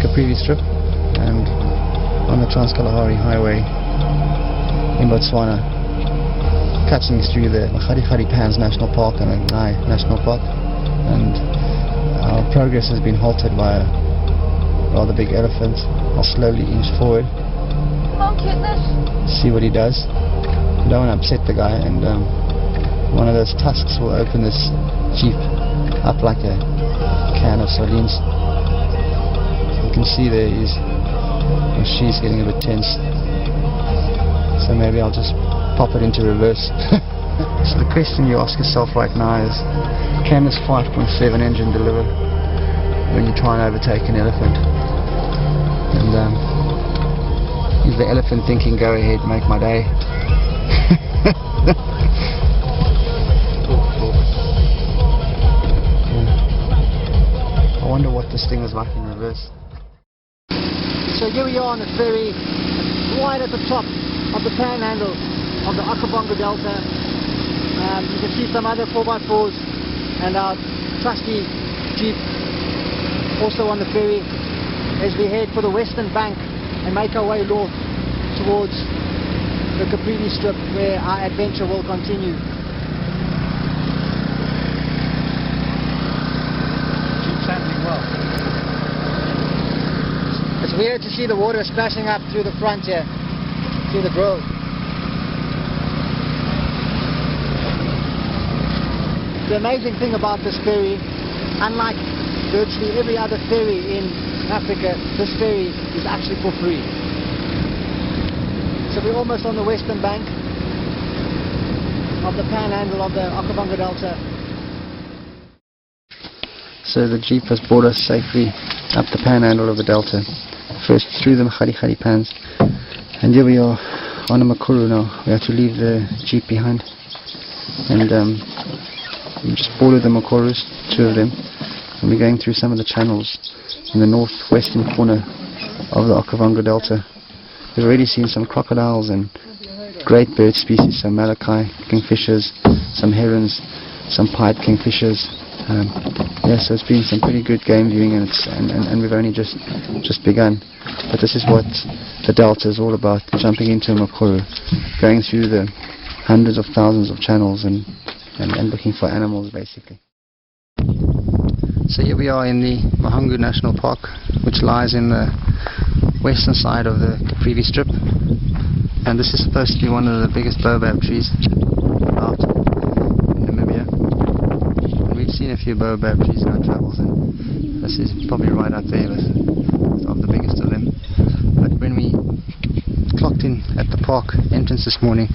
Caprivi Strip and on the Trans-Kalahari Highway in Botswana, cutting through the Watery Wilderness National Park and the Ngai National Park, and our progress has been halted by a rather big elephant. I'll slowly inch forward, see what he does. Don't want to upset the guy, and one of those tusks will open this jeep up like a can of sardines. You can see there she's getting a bit tense, so maybe I'll just pop it into reverse. So the question you ask yourself right now is, can this 5.7 engine deliver when you try and overtake an elephant? And is the elephant thinking, go ahead, make my day? I wonder what this thing is like in reverse. So here we are on the ferry, right at the top of the panhandle of the Okavango Delta. You can see some other 4x4s and our trusty Jeep also on the ferry as we head for the western bank and make our way north towards the Caprivi Strip, where our adventure will continue. Jeep's handling well. It's weird to see the water splashing up through the front here, through the grove. The amazing thing about this ferry, unlike virtually every other ferry in Africa, this ferry is actually for free. So we're almost on the western bank of the panhandle of the Okavango Delta. So the Jeep has brought us safely up the panhandle of the Delta, first through the Watery Pans, and here we are on a Makuru now. We have to leave the Jeep behind, and we just boarded the Makurus, two of them, and we're going through some of the channels in the northwestern corner of the Okavango Delta. We've already seen some crocodiles and great bird species, some malachi kingfishers, some herons, some pied kingfishers. Yeah, so it's been some pretty good game viewing, and we've only just begun. But this is what the Delta is all about: jumping into a Makuru, going through the hundreds of thousands of channels and looking for animals, basically. So here we are in the Mahungu National Park, which lies in the western side of the Caprivi Strip, and this is supposed to be one of the biggest baobab trees out in Namibia. And we've seen a few baobab trees in our travels, and this is probably right up there with of the biggest of them. But when we clocked in at the park entrance this morning,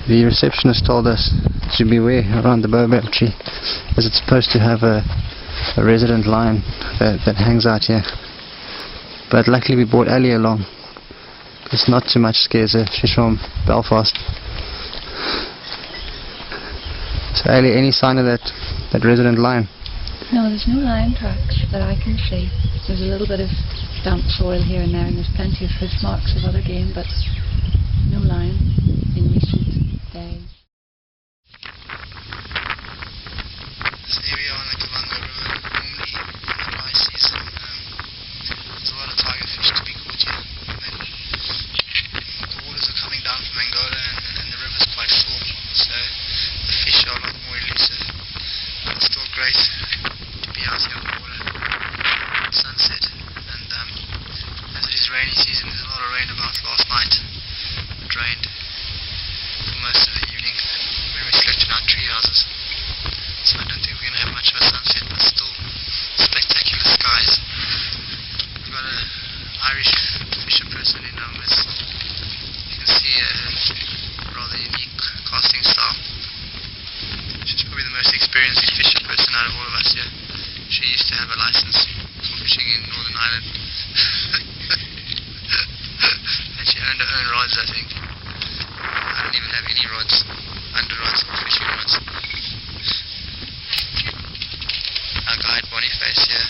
the receptionist told us to beware around the baobab tree, as it's supposed to have a resident lion that hangs out here. But luckily we brought Ali along, because not too much scares her. She's from Belfast. So Ali, any sign of that resident lion? No, there's no lion tracks that I can see. There's a little bit of damp soil here and there, and there's plenty of hoof marks of other game, but no lion in recent days. So here we are on the Okavango River. Normally in the dry season, there's a lot of tiger fish to be caught here. And then the waters are coming down from Angola, and the river's quite full, so the fish are a lot more elusive. But it's still great to be out here on the water at sunset. And as it is rainy season, there's a lot of rain about last night. It rained for most of the evening when we slept in our tree houses. So I don't think we're going to have much of a sunset, but still spectacular skies. We've got an Irish fisher person in our midst. You can see a rather unique casting style. She's probably the most experienced fisher person out of all of us here. She used to have a license for fishing in Northern Ireland. And she owned her own rods, I think. I don't even have any rods, under rods or fishing rods. Our guide Boniface here,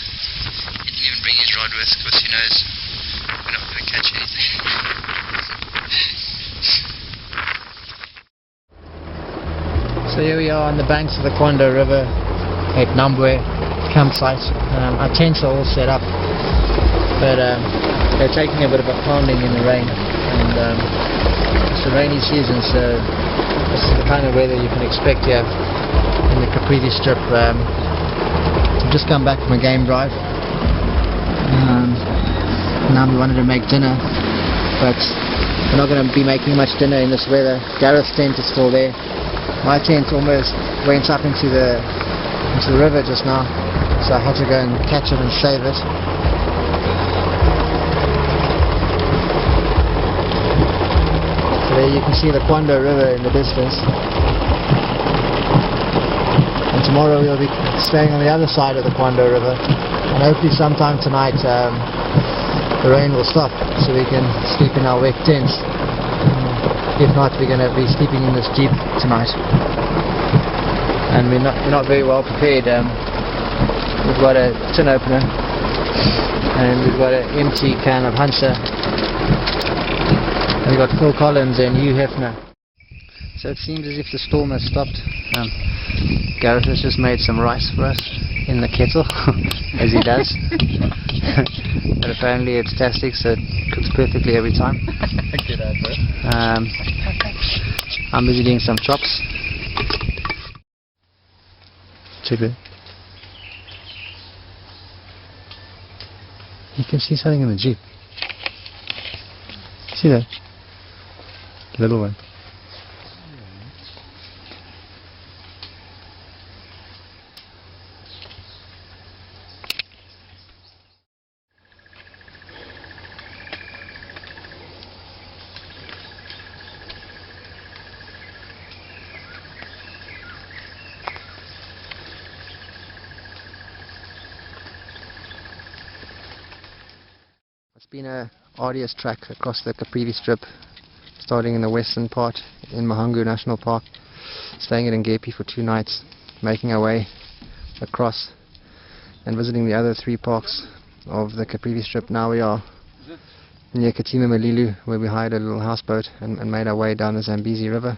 he didn't even bring his rod with, because he knows we're not going to catch anything. So here we are on the banks of the Kwanda River at Nambwe campsite. Our tents are all set up. but they're taking a bit of a pounding in the rain, and it's the rainy season, so this is the kind of weather you can expect to have in the Caprivi Strip. I've just come back from a game drive. Now we wanted to make dinner, but we're not going to be making much dinner in this weather. Gareth's tent is still there. My tent almost went up into the river just now, so I had to go and catch it and save it. So there you can see the Kwando River in the distance. And tomorrow we'll be staying on the other side of the Kwando River, and hopefully sometime tonight the rain will stop so we can sleep in our wet tents. If not, we're going to be sleeping in this Jeep tonight. And we're not very well prepared. We've got a tin opener and we've got an empty can of Hansa. And we've got Phil Collins and Hugh Hefner. So it seems as if the storm has stopped. Gareth has just made some rice for us in the kettle, as he does. But apparently it's tastic, so it cooks perfectly every time. I'm busy doing some chops. Chili. You can see something in the Jeep. See that? Little one. It's been a arduous trek across the Caprivi Strip, starting in the western part in Mahangu National Park, staying at Ngepi for 2 nights, making our way across and visiting the other 3 parks of the Caprivi Strip. Now we are near Katima Malilu, where we hired a little houseboat and made our way down the Zambezi River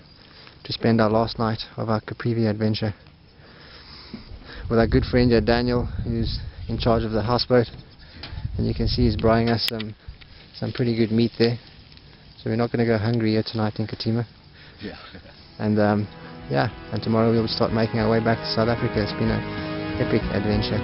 to spend our last night of our Caprivi adventure with our good friend Daniel, who's in charge of the houseboat. And you can see he's buying us some pretty good meat there. So we're not going to go hungry here tonight in Katima. Yeah. And and tomorrow we'll start making our way back to South Africa. It's been an epic adventure.